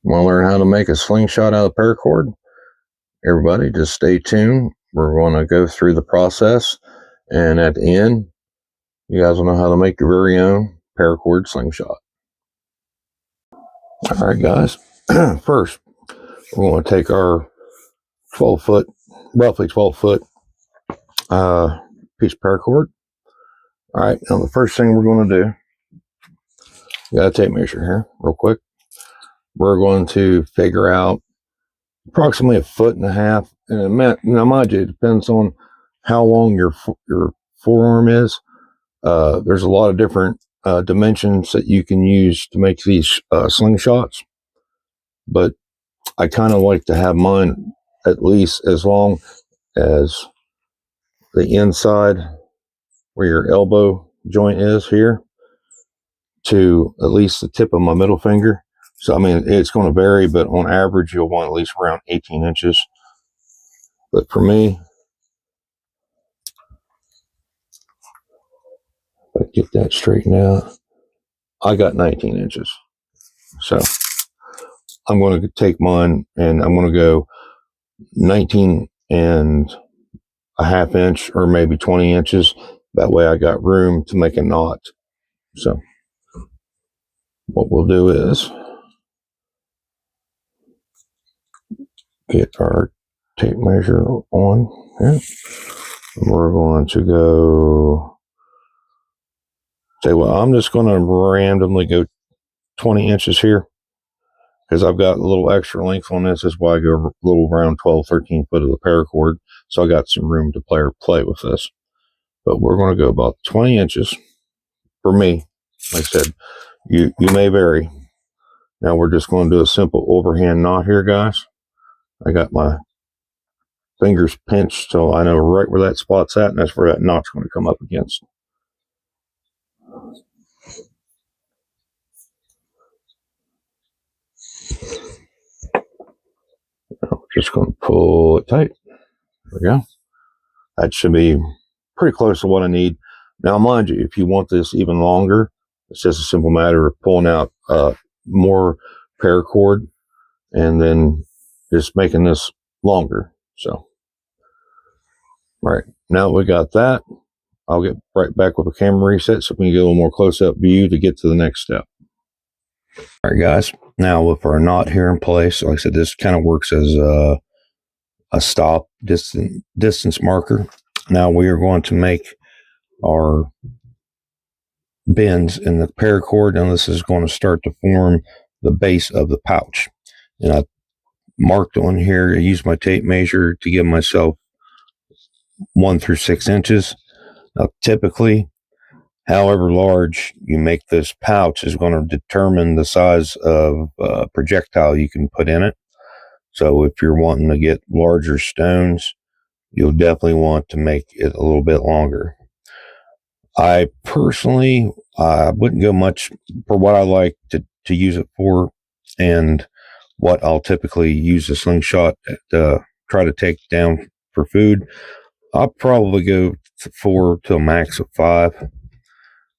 Want to learn how to make a slingshot out of paracord? Everybody, just stay tuned. We're going to go through the process, and at the end, you guys will know how to make your very own paracord slingshot. All right, guys. First, we're going to take our 12-foot, roughly 12-foot piece of paracord. All right, now the first thing we're going to do, we got a tape measure here, real quick. We're going to figure out approximately 1.5 feet, and now mind you, it depends on how long your forearm is. There's a lot of different dimensions that you can use to make these slingshots, but I kind of like to have mine at least as long as the inside where your elbow joint is here to at least the tip of my middle finger. So, I mean, it's going to vary, but on average, you'll want at least around 18 inches. But for me, if I get that straightened out, I got 19 inches. So I'm going to take mine and I'm going to go 19.5 inches or maybe 20 inches. That way I got room to make a knot. So what we'll do is get our tape measure on here. We're going to go, I'm just going to randomly go 20 inches here because I've got a little extra length on this. Is why I go a little around 12, 13 foot of the paracord. So I got some room to play with this. But we're going to go about 20 inches for me. Like I said, you may vary. Now we're just going to do a simple overhand knot here, guys. I got my fingers pinched so I know right where that spot's at, and that's where that knot's going to come up against. We're just going to pull it tight. There we go. That should be pretty close to what I need. Now, mind you, if you want this even longer, it's just a simple matter of pulling out more paracord and then just making this longer. So, all right, now we got that. I'll get right back with the camera reset so we can get a little more close-up view to get to the next step. All right, guys. Now with our knot here in place, like I said, this kind of works as a stop distance marker. Now we are going to make our bends in the paracord, and this is going to start to form the base of the pouch. And I marked on here, I used my tape measure to give myself 1 through 6 inches. Now, typically, however large you make this pouch is going to determine the size of projectile you can put in it. So if you're wanting to get larger stones, you'll definitely want to make it a little bit longer. I personally wouldn't go much for what I like to use it for, and what I'll typically use a slingshot to try to take down for food. I'll probably go 4 to a max of 5.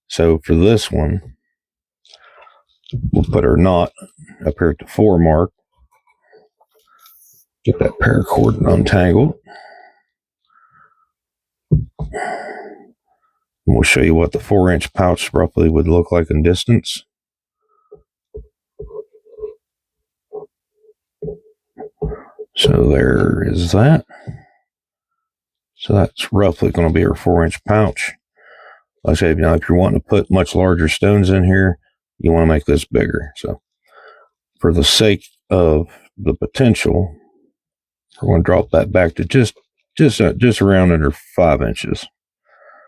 So for this one, we'll put our knot up here at the 4 mark. Get that paracord untangled. And we'll show you what the 4-inch pouch roughly would look like in distance. So there is that. So that's roughly going to be our 4-inch pouch. Like I said, if you're wanting to put much larger stones in here, you want to make this bigger. So for the sake of the potential, we're going to drop that back to just around under 5 inches.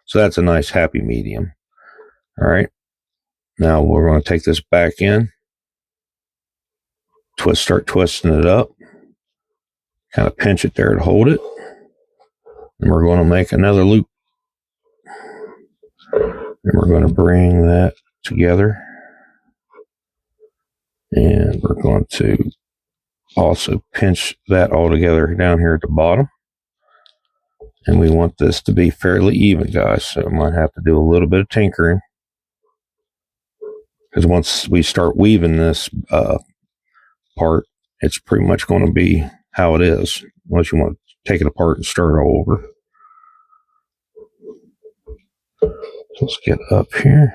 So that's a nice happy medium. All right. Now we're going to take this back in, start twisting it up, kind of pinch it there to hold it. And we're going to make another loop. And we're going to bring that together. And we're going to also pinch that all together down here at the bottom. And we want this to be fairly even, guys. So I might have to do a little bit of tinkering. Because once we start weaving this part, it's pretty much going to be how it is, unless you want to take it apart and start it all over. So let's get up here.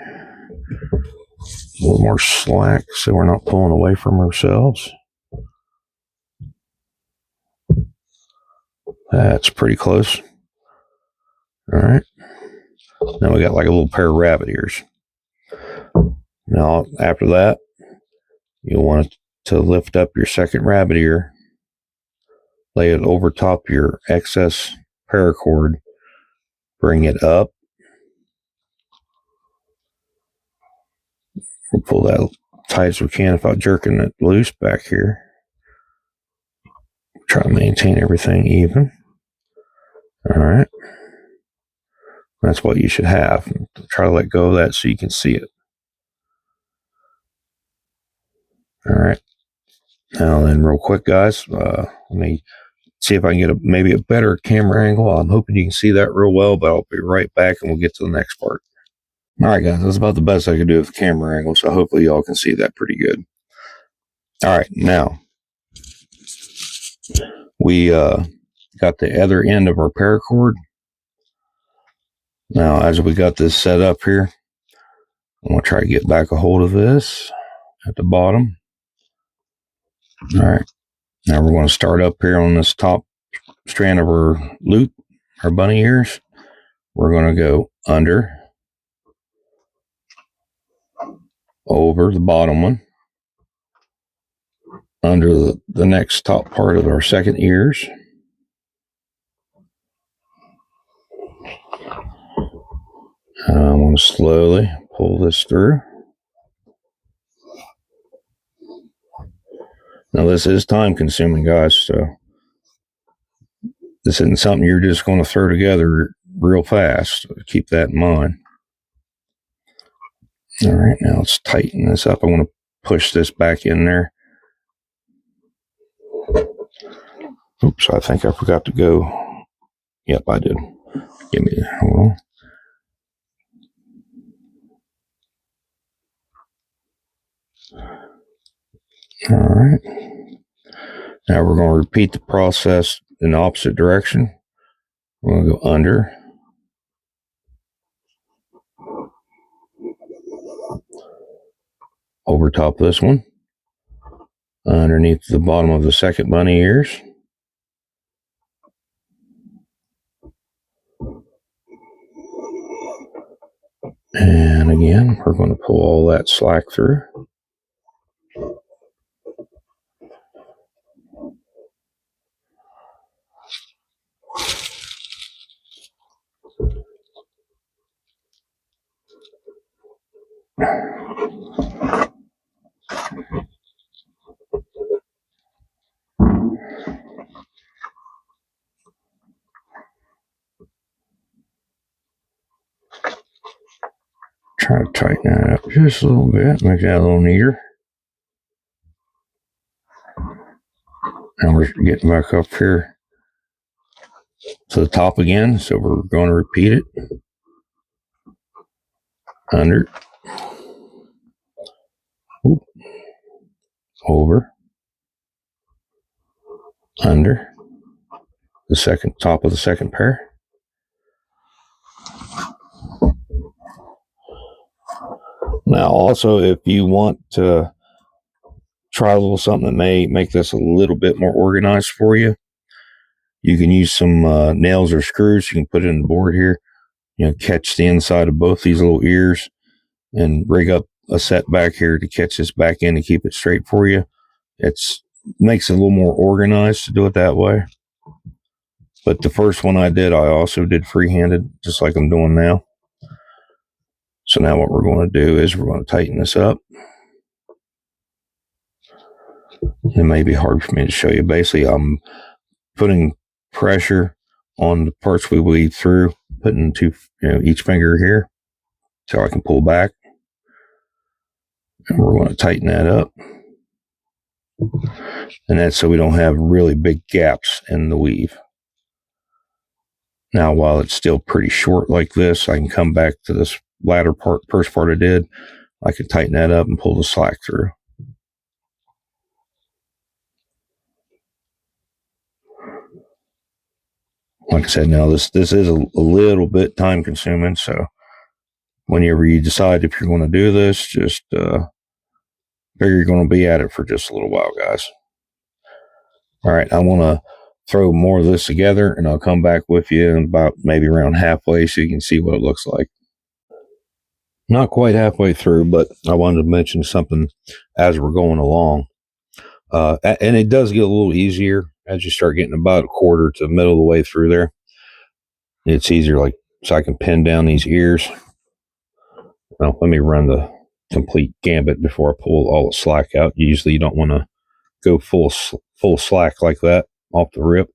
A little more slack so we're not pulling away from ourselves. That's pretty close. All right. Now we got like a little pair of rabbit ears. Now, after that, you'll want to lift up your second rabbit ear, lay it over top your excess paracord, bring it up. We'll pull that tight as we can without jerking it loose back here. Try to maintain everything even. All right. That's what you should have. Try to let go of that so you can see it. All right. Now then, real quick, guys, let me see if I can get maybe a better camera angle. I'm hoping you can see that real well, but I'll be right back and we'll get to the next part. All right, guys, that's about the best I could do with the camera angle, so hopefully y'all can see that pretty good. All right, now we got the other end of our paracord. Now, as we got this set up here, I'm going to try to get back a hold of this at the bottom. All right, now we're going to start up here on this top strand of our loop, our bunny ears. We're going to go under, over the bottom one, under the next top part of our second ears. I'm going to slowly pull this through. Now, this is time consuming, guys, so this isn't something you're just going to throw together real fast. So keep that in mind. All right, now let's tighten this up. I want to push this back in there. Oops, I think I forgot to go. Yep, I did. Give me, hold on. All right. Now we're going to repeat the process in the opposite direction. We're going to go under, over top of this one, underneath the bottom of the second bunny ears, and again, we're going to pull all that slack through. Try to tighten that up just a little bit, make that a little neater. And we're getting back up here to the top again, so we're going to repeat it. Under, over, under the second top of the second pair. Now, also, if you want to try a little something that may make this a little bit more organized for you, you can use some nails or screws. You can put it in the board here, catch the inside of both these little ears and rig up a set back here to catch this back in and keep it straight for you. It makes it a little more organized to do it that way. But the first one I did, I also did freehanded, just like I'm doing now. So now what we're going to do is we're going to tighten this up. It may be hard for me to show you. Basically, I'm putting pressure on the parts we weave through, putting each finger here so I can pull back. And we're going to tighten that up. And that's so we don't have really big gaps in the weave. Now, while it's still pretty short like this, I can come back to this latter part, first part I did. I can tighten that up and pull the slack through. Like I said, now this is a little bit time consuming. So whenever you decide if you're going to do this, just figure you're going to be at it for just a little while, guys. All right, I want to throw more of this together, and I'll come back with you in about maybe around halfway so you can see what it looks like. Not quite halfway through, but I wanted to mention something as we're going along. And it does get a little easier as you start getting about a quarter to the middle of the way through there. It's easier, like, so I can pin down these ears. Well, let me run the complete gambit before I pull all the slack out. Usually you don't want to go full slack like that off the rip.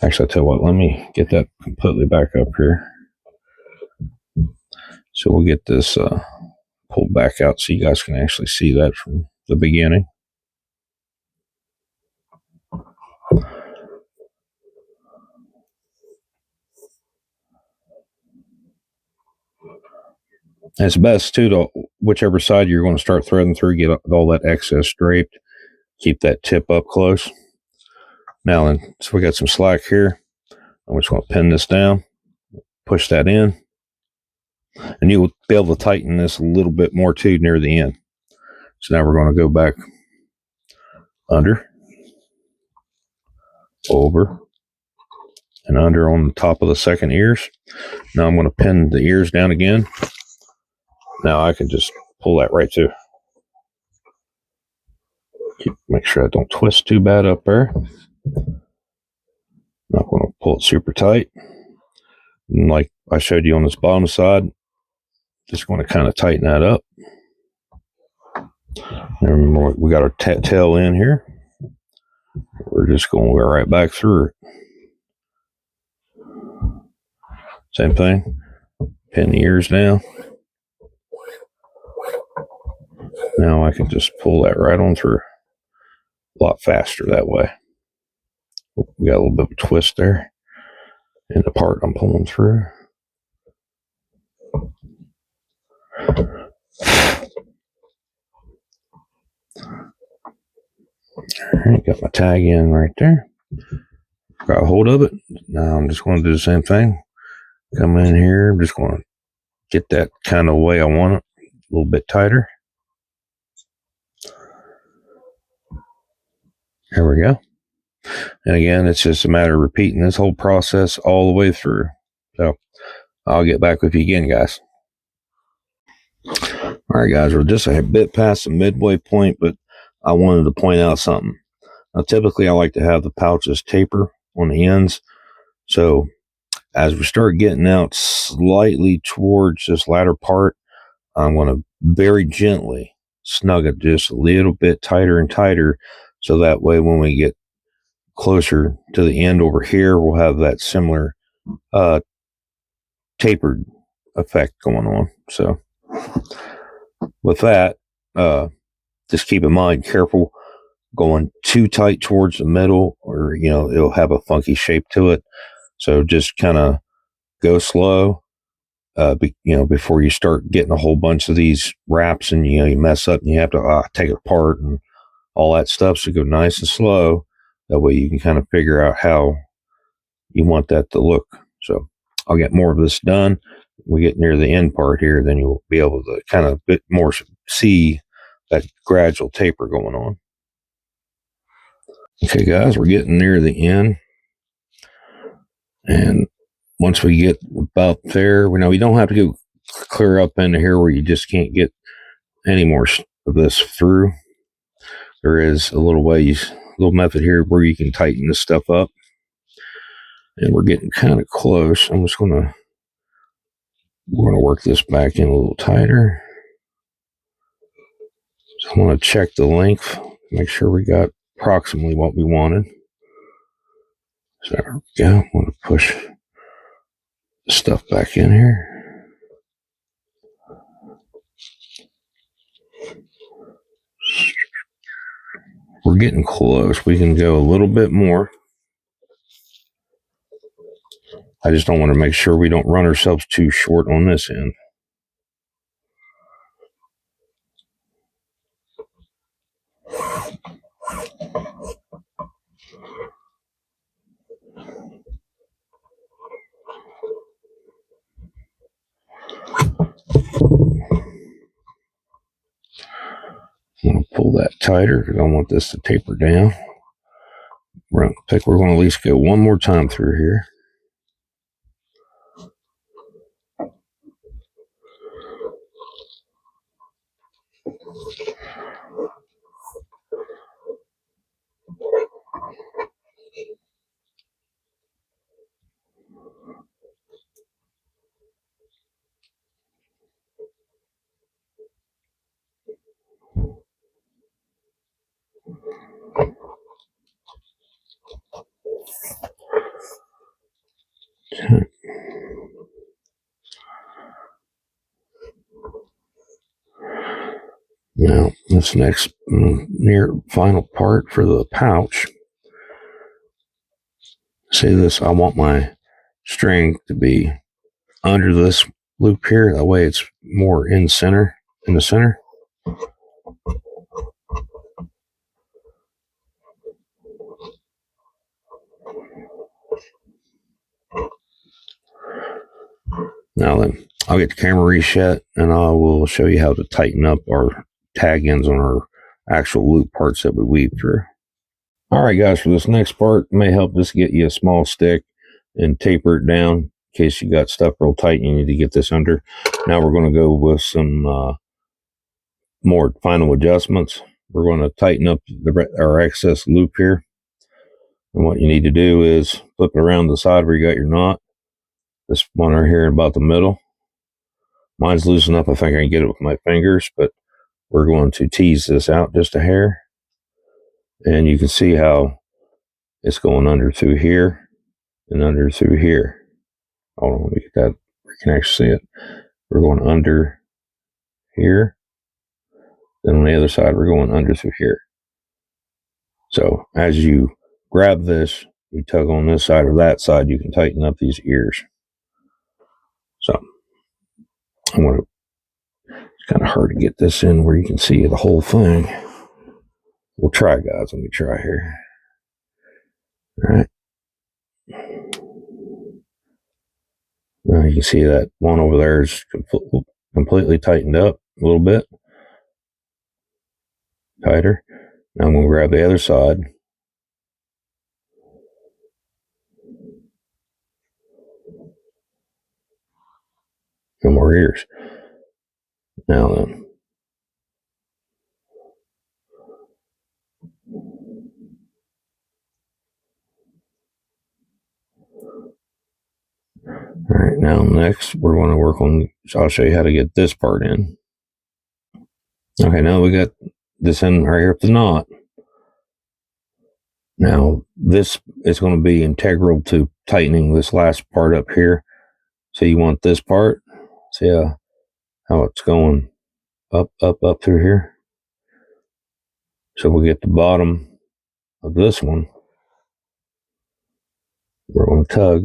Actually, I tell you what, let me get that completely back up here. So we'll get this pulled back out so you guys can actually see that from the beginning. And it's best too to whichever side you're going to start threading through, get all that excess draped. Keep that tip up close. Now then, so we got some slack here. I'm just going to pin this down, push that in, and you will be able to tighten this a little bit more too near the end. So now we're going to go back under, over, and under on the top of the second ears. Now I'm going to pin the ears down again. Now I can just pull that right through. Make sure I don't twist too bad up there. Not going to pull it super tight. And like I showed you on this bottom side, just going to kind of tighten that up. And remember, we got our tail in here. We're just going to go right back through it. Same thing. Pin the ears down. Now I can just pull that right on through. A lot faster that way. We got a little bit of a twist there in the part I'm pulling through. All right, got my tag in right there. Got a hold of it. Now I'm just going to do the same thing. Come in here. I'm just going to get that kind of way I want it. A little bit tighter. There we go. And again, it's just a matter of repeating this whole process all the way through. So I'll get back with you again, guys. All right, guys, we're just a bit past the midway point, but I wanted to point out something. Now, typically, I like to have the pouches taper on the ends. So as we start getting out slightly towards this latter part, I'm going to very gently snug it just a little bit tighter and tighter. So that way, when we get closer to the end over here, we'll have that similar tapered effect going on. So with that, just keep in mind, careful going too tight towards the middle, or it'll have a funky shape to it. So just kind of go slow, before you start getting a whole bunch of these wraps, and you mess up and you have to take it apart and all that stuff. So go nice and slow. That way you can kind of figure out how you want that to look. So I'll get more of this done. We get near the end part here, then you'll be able to kind of a bit more see that gradual taper going on. Okay, guys, we're getting near the end. And once we get about there, we don't have to go clear up into here where you just can't get any more of this through. There is a little method here where you can tighten this stuff up. And we're getting kind of close. We're going to work this back in a little tighter. So I want to check the length, make sure we got approximately what we wanted. So there we go. I want to push the stuff back in here. We're getting close. We can go a little bit more. I just don't want to make sure we don't run ourselves too short on this end. pull that tighter because I want this to taper down. I think we're going to at least go one more time through here. Okay. Now, this next near final part for the pouch. See this, I want my string to be under this loop here. That way it's more in the center. Now then, I'll get the camera reset and I will show you how to tighten up our tag ends on our actual loop parts that we weave through. All right, guys, for this next part, it may help just get you a small stick and taper it down in case you got stuff real tight and you need to get this under. Now we're going to go with some more final adjustments. We're going to tighten up our excess loop here. And what you need to do is flip it around the side where you got your knot. This one right here about the middle. Mine's loosened up. I think I can get it with my fingers, but we're going to tease this out just a hair. And you can see how it's going under through here and under through here. Hold on, let me get that. You can actually see it. We're going under here. Then on the other side, we're going under through here. So as you grab this, you tug on this side or that side, you can tighten up these ears. So I'm going to, it's kind of hard to get this in where you can see the whole thing. We'll try, guys. Let me try here. All right. Now you can see that one over there is completely tightened up a little bit. Tighter. Now I'm going to grab the other side. No more ears. Now then. All right, now next we're going to work on, so I'll show you how to get this part in. Okay, now we got this in right here with the knot. Now this is going to be integral to tightening this last part up here. So you want this part, see how it's going up through here. So we'll get the bottom of this one. We're going to tug.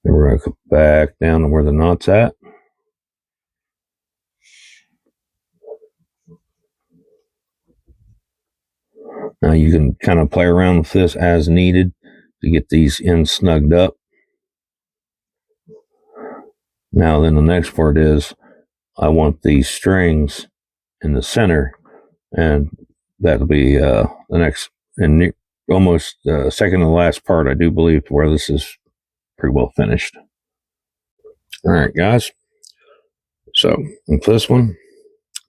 And we're going to come back down to where the knot's at. Now you can kind of play around with this as needed to get these ends snugged up. Now then the next part is I want these strings in the center, and that'll be the next and almost second to the last part, I do believe, where this is pretty well finished. All right, guys. So with this one,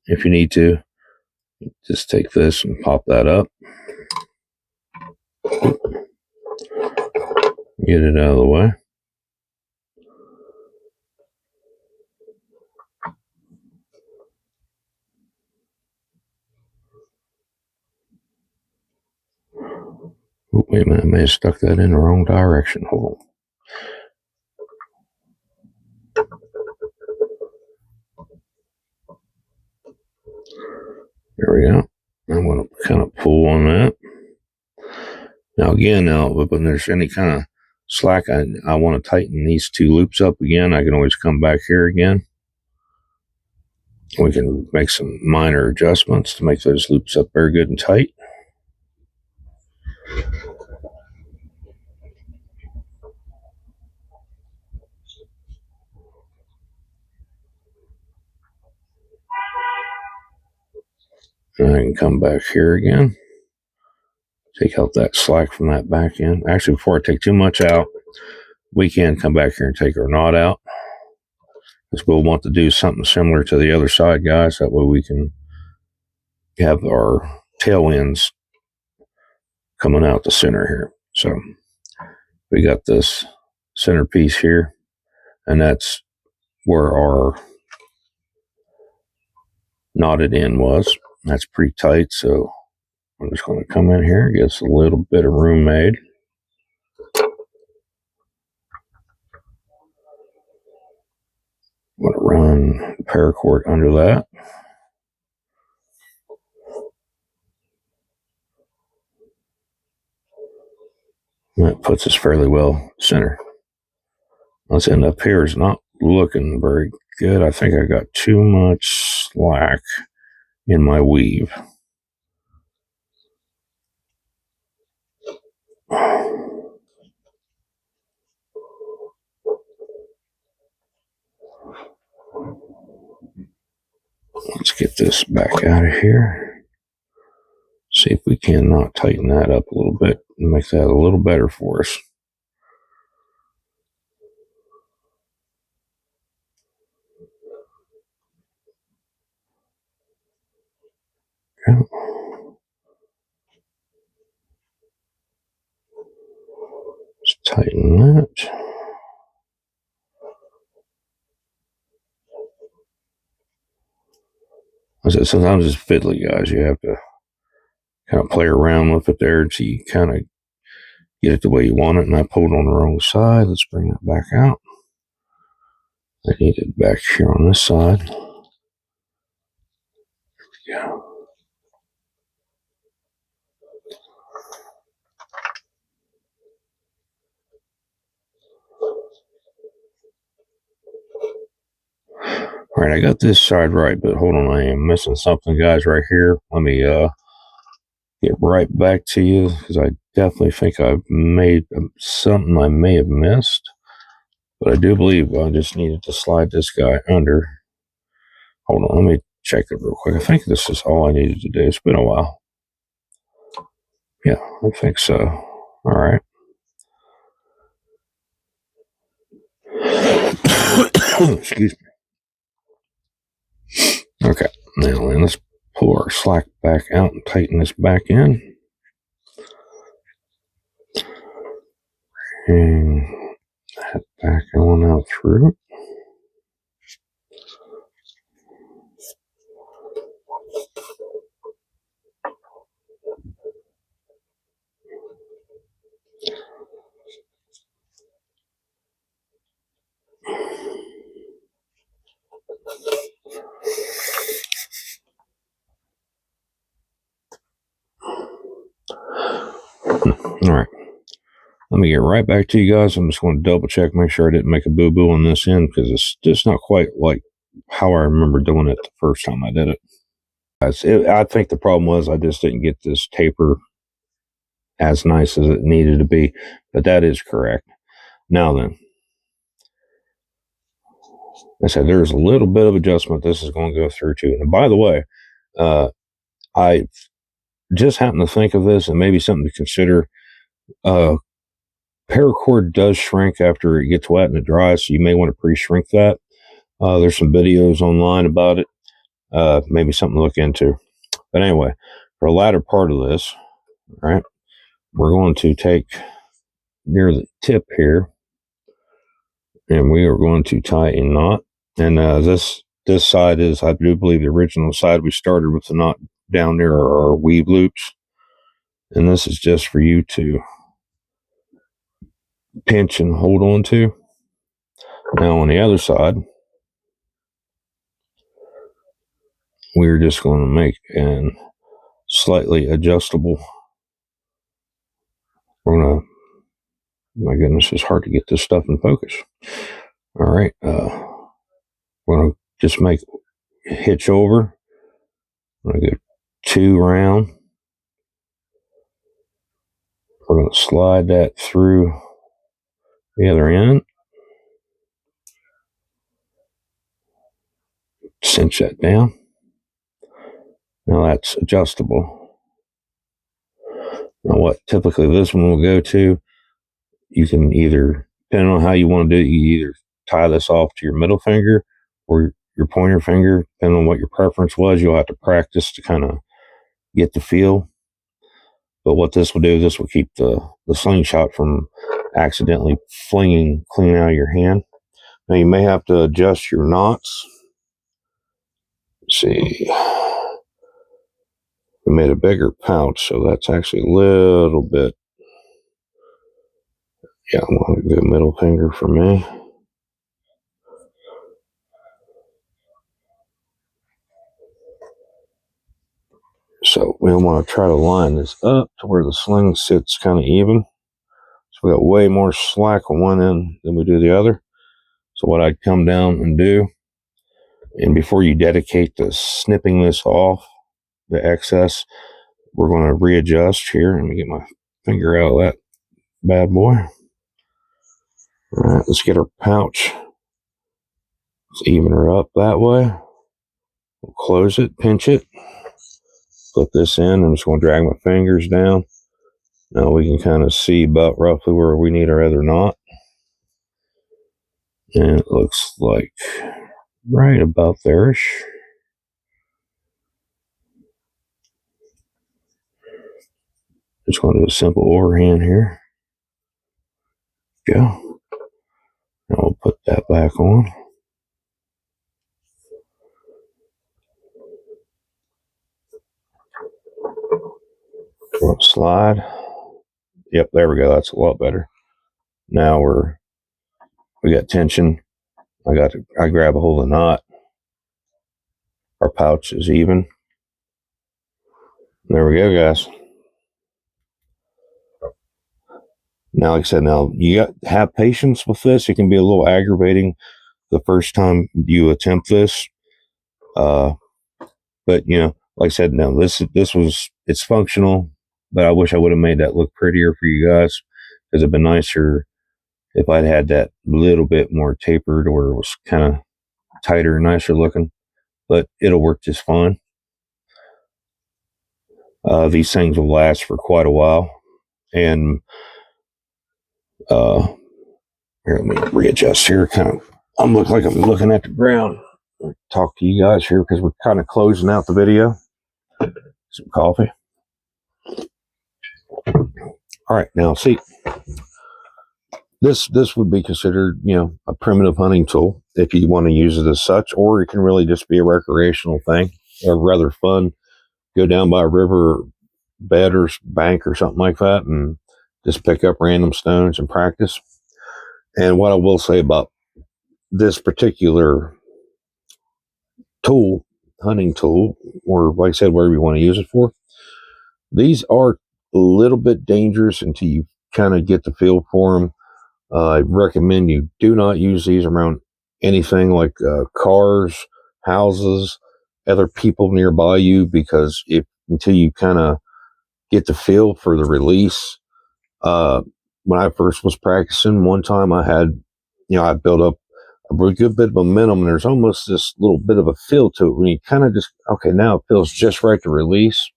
if you need to, just take this and pop that up. Get it out of the way. Oh, wait a minute, I may have stuck that in the wrong direction. Hold on. There we go. I'm going to kind of pull on that. Now again, when there's any kind of slack, I want to tighten these two loops up again. I can always come back here again. We can make some minor adjustments to make those loops up very good and tight. And I can come back here again. Take out that slack from that back end. Actually, before I take too much out, we can come back here and take our knot out. Because we'll want to do something similar to the other side, guys. That way we can have our tail ends coming out the center here. So we got this center piece here, and that's where our knotted end was. That's pretty tight, so I'm just going to come in here, get us a little bit of room made. I'm going to run the paracord under that. And that puts us fairly well center. Let's end up here is not looking very good. I think I got too much slack in my weave. Let's get this back out of here. See if we can not tighten that up a little bit and make that a little better for us. Yeah. Just tighten that. I said, sometimes it's fiddly, guys. You have to kind of play around with it there until you kind of get it the way you want it. And I pulled on the wrong side. Let's bring that back out. I need it back here on this side. Yeah. All right, I got this side right, but hold on, I am missing something, guys, right here. Let me get right back to you, because I definitely think I've made something I may have missed. But I do believe I just needed to slide this guy under. Hold on, let me check it real quick. I think this is all I needed to do. It's been a while. Yeah, I think so. All right. Excuse me. Okay, now then, let's pull our slack back out and tighten this back in. And that back on out through. All right. Let me get right back to you guys. I'm just going to double check, make sure I didn't make a boo-boo on this end, because it's just not quite like how I remember doing it the first time I did it. I think the problem was I just didn't get this taper as nice as it needed to be, but that is correct. Now then, I said there's a little bit of adjustment this is going to go through too. And by the way, I just happened to think of this, and maybe something to consider. Paracord does shrink after it gets wet and it dries, so you may want to pre-shrink that. There's some videos online about it. Maybe something to look into. But anyway, for the latter part of this, right, we're going to take near the tip here, and we are going to tie a knot. And this side is, I do believe, the original side. We started with the knot down near our weave loops, and this is just for you to pinch and hold on to. Now on the other side, we're just going to make an slightly adjustable. We're going to, my goodness, it's hard to get this stuff in focus. All right, we're going to just make hitch over. I'm going to go 2 round. We're going to slide that through the other end. Cinch that down. Now that's adjustable. Now what typically this one will go to, you can either, depending on how you want to do it, you either tie this off to your middle finger or your pointer finger, depending on what your preference was. You'll have to practice to kind of get the feel. But what this will do, this will keep the slingshot from accidentally flinging clean out of your hand. Now you may have to adjust your knots. Let's see, we made a bigger pouch, so that's actually a little bit. Yeah, I'm going to do middle finger for me. So we want to try to line this up to where the sling sits kind of even. So we got way more slack on one end than we do the other. So what I'd come down and do, and before you dedicate to snipping this off, the excess, we're going to readjust here. Let me get my finger out of that bad boy. All right, let's get our pouch. Let's even her up that way. We'll close it, pinch it, flip this in. I'm just going to drag my fingers down. Now we can kind of see about roughly where we need our other knot. And it looks like right about there-ish. Just going to do a simple overhand here. Go. Now we'll put that back on. We'll slide. Yep, there we go. That's a lot better. Now we got tension. I grab a hold of the knot. Our pouch is even. There we go, guys. Now, like I said, now you got to have patience with this. It can be a little aggravating the first time you attempt this. But you know, like I said, now it's functional, but I wish I would have made that look prettier for you guys, because it'd been nicer if I'd had that little bit more tapered, or it was kind of tighter and nicer looking. But it'll work just fine. These things will last for quite a while. And here, let me readjust here. I'm looking like I'm looking at the ground. I'll talk to you guys here because we're kind of closing out the video. Some coffee. All right, now see, this would be considered, you know, a primitive hunting tool if you want to use it as such, or it can really just be a recreational thing, or rather fun. Go down by a river bed or bank or something like that and just pick up random stones and practice. And what I will say about this particular tool, hunting tool, or like I said, whatever you want to use it for, these are a little bit dangerous until you kind of get the feel for them. I recommend you do not use these around anything like cars, houses, other people nearby you, because until you kind of get the feel for the release. When I first was practicing, one time I built up a really good bit of momentum, and there's almost this little bit of a feel to it when you kind of just, okay, now it feels just right to release.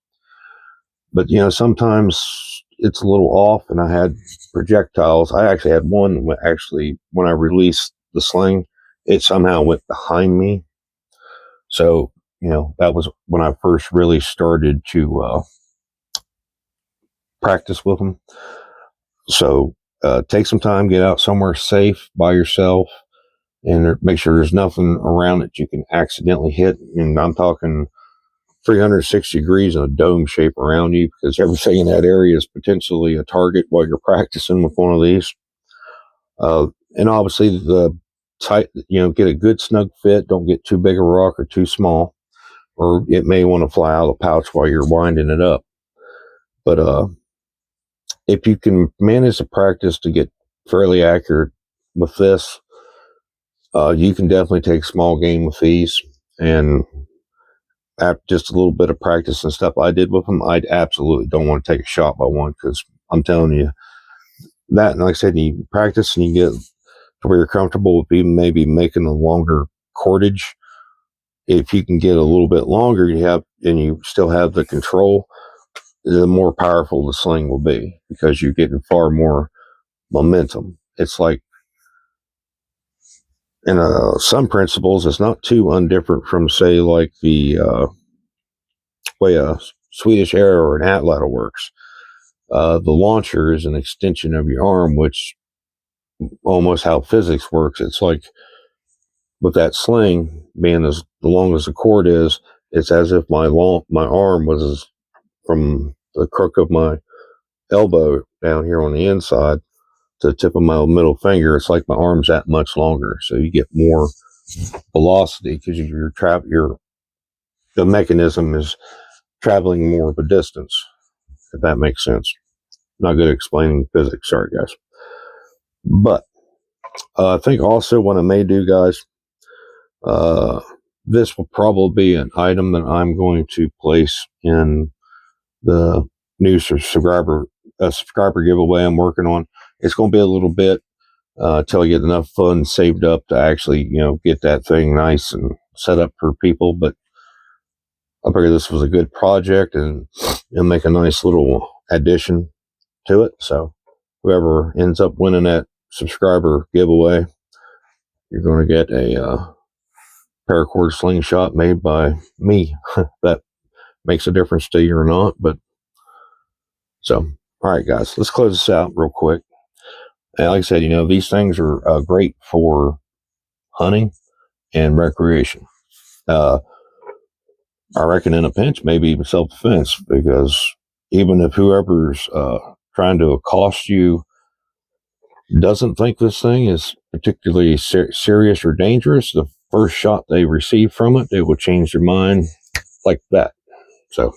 But, you know, sometimes it's a little off, and I had projectiles. I actually had one, when I released the sling, it somehow went behind me. So, you know, that was when I first really started to practice with them. So take some time, get out somewhere safe by yourself, and make sure there's nothing around that you can accidentally hit. And I'm talking 360 degrees in a dome shape around you, because everything in that area is potentially a target while you're practicing with one of these. And obviously get a good snug fit. Don't get too big a rock or too small, or it may want to fly out of the pouch while you're winding it up. But if you can manage to practice to get fairly accurate with this, you can definitely take small game with these. And after just a little bit of practice and stuff I did with them, I absolutely don't want to take a shot by one, because I'm telling you that, and like I said, you practice and you get to where you're comfortable with even maybe making a longer cordage. if you can get a little bit longer, and you still have the control, the more powerful the sling will be, because you're getting far more momentum. It's like, in some principles, it's not too undifferent from, say, like the way a Swedish arrow or an atlatl works. The launcher is an extension of your arm, which almost how physics works. It's like, with that sling being as long as the cord is, it's as if my arm was from the crook of my elbow down here on the inside to the tip of my middle finger. It's like my arm's that much longer, so you get more velocity because the mechanism is traveling more of a distance, if that makes sense. Not good at explaining physics, sorry guys. But I think also what I may do, guys, this will probably be an item that I'm going to place in the new subscriber giveaway I'm working on. It's going to be a little bit till I get enough funds saved up to actually, get that thing nice and set up for people. But I figured this was a good project, and it'll make a nice little addition to it. So whoever ends up winning that subscriber giveaway, you're going to get a paracord slingshot made by me. That makes a difference to you or not. But so, all right, guys, let's close this out real quick. And like I said, these things are great for hunting and recreation. I reckon in a pinch, maybe even self-defense, because even if whoever's trying to accost you doesn't think this thing is particularly serious or dangerous, the first shot they receive from it, it will change their mind like that. So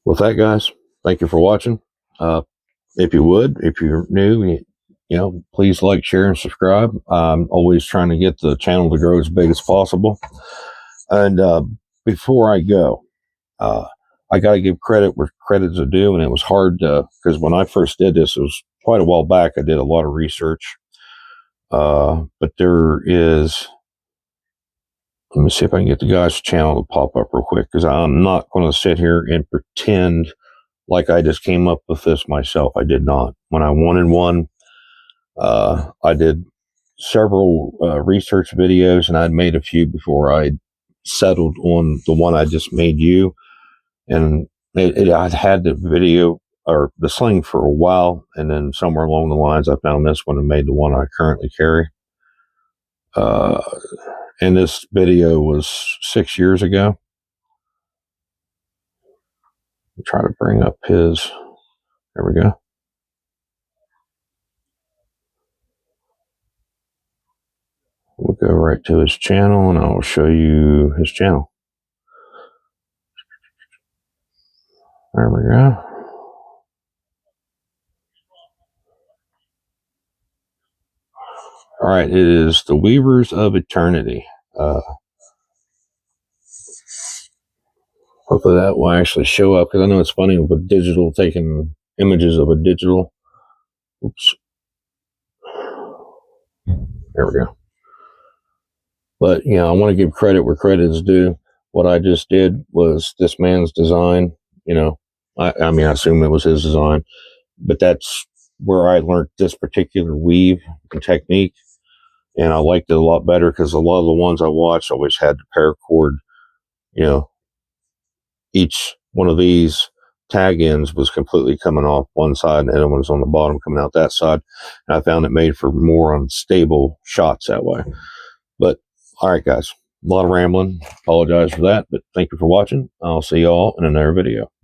with that, guys, thank you for watching. If you're new, please like, share, and subscribe. I'm always trying to get the channel to grow as big as possible. And before I go, I got to give credit where credit's due, and it was hard because when I first did this, it was quite a while back. I did a lot of research, but there is. Let me see if I can get the guy's channel to pop up real quick, because I'm not going to sit here and pretend like I just came up with this myself. I did not. When I wanted one, I did several research videos, and I'd made a few before I settled on the one I just made you. And I'd had the video or the sling for a while, and then somewhere along the lines, I found this one and made the one I currently carry. And this video was 6 years ago. I'll try to bring up his. There we go. We'll go right to his channel, and I'll show you his channel. There we go. All right, it is the Weavers of Eternity. Hopefully that will actually show up, because I know it's funny with digital, taking images of a digital. Oops. There we go. But, I want to give credit where credit is due. What I just did was this man's design. I assume it was his design, but that's where I learned this particular weave and technique. And I liked it a lot better, because a lot of the ones I watched always had the paracord, each one of these tag ends was completely coming off one side, and the other one was on the bottom coming out that side. And I found it made for more unstable shots that way. But all right, guys, a lot of rambling. Apologize for that, but thank you for watching. I'll see you all in another video.